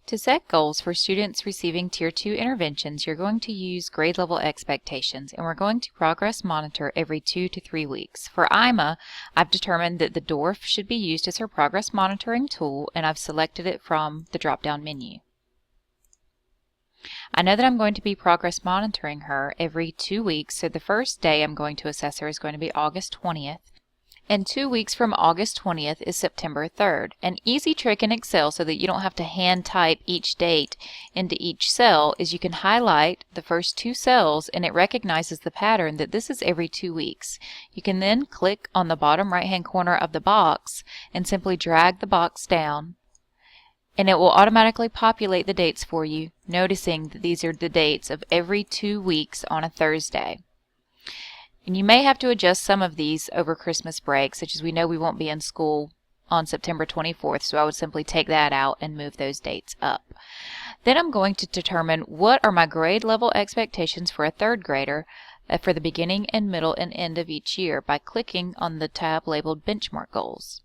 To set goals for students receiving Tier 2 interventions, you're going to use grade level expectations, and we're going to progress monitor every 2 to 3 weeks. For Ima, I've determined that the DORF should be used as her progress monitoring tool, and I've selected it from the drop-down menu. I know that I'm going to be progress monitoring her every 2 weeks, so the first day I'm going to assess her is going to be August 20th. And 2 weeks from August 20th is September 3rd. An easy trick in Excel so that you don't have to hand type each date into each cell is you can highlight the first 2 cells and it recognizes the pattern that this is every 2 weeks. You can then click on the bottom right hand corner of the box and simply drag the box down, and it will automatically populate the dates for you, noticing that these are the dates of every 2 weeks on a Thursday. And you may have to adjust some of these over Christmas break, such as we know we won't be in school on September 24th, so I would simply take that out and move those dates up. Then I'm going to determine what are my grade level expectations for a 3rd grader for the beginning and middle and end of each year by clicking on the tab labeled Benchmark Goals.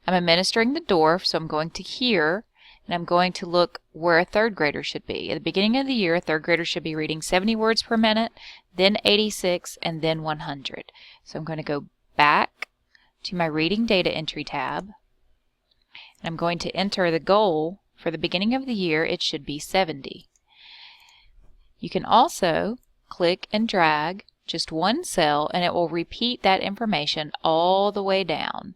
I'm administering the DORF, so I'm going to here, and I'm going to look where a 3rd grader should be. At the beginning of the year, a 3rd grader should be reading 70 words per minute, then 86, and then 100. So I'm going to go back to my Reading Data Entry tab, and I'm going to enter the goal. For the beginning of the year, it should be 70. You can also click and drag just one cell, and it will repeat that information all the way down.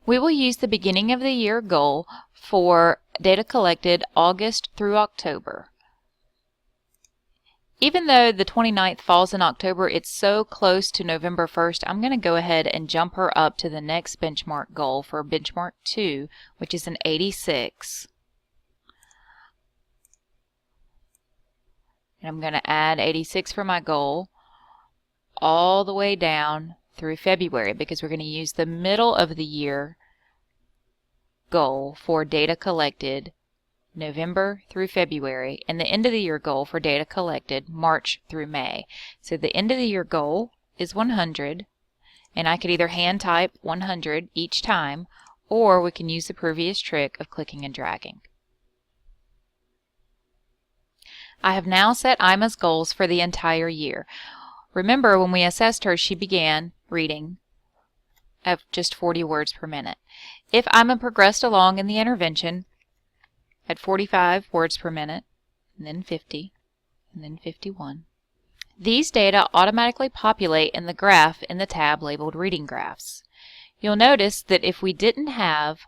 We will use the beginning of the year goal for data collected August through October. Even though the 29th falls in October, it's so close to November 1st, I'm going to go ahead and jump her up to the next benchmark goal for benchmark 2, which is an 86. And I'm going to add 86 for my goal all the way down through February, because we're going to use the middle of the year goal for data collected November through February, and the end of the year goal for data collected March through May. So the end of the year goal is 100, and I could either hand type 100 each time, or we can use the previous trick of clicking and dragging. I have now set Ima's goals for the entire year. Remember, when we assessed her, she began reading at just 40 words per minute. If Ima progressed along in the intervention at 45 words per minute, and then 50, and then 51, these data automatically populate in the graph in the tab labeled Reading Graphs. You'll notice that if we didn't have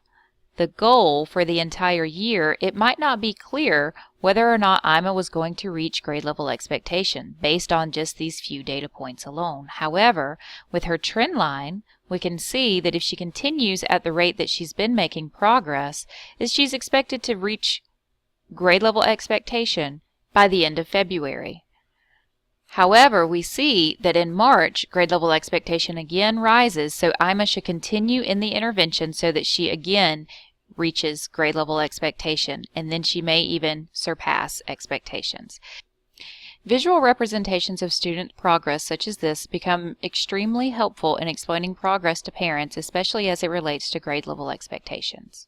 the goal for the entire year, it might not be clear whether or not Ima was going to reach grade level expectation based on just these few data points alone. However, with her trend line, we can see that if she continues at the rate that she's been making progress, she's expected to reach grade level expectation by the end of February. However, we see that in March, grade level expectation again rises, so Ima should continue in the intervention so that she again reaches grade level expectation, and then she may even surpass expectations. Visual representations of student progress such as this become extremely helpful in explaining progress to parents, especially as it relates to grade level expectations.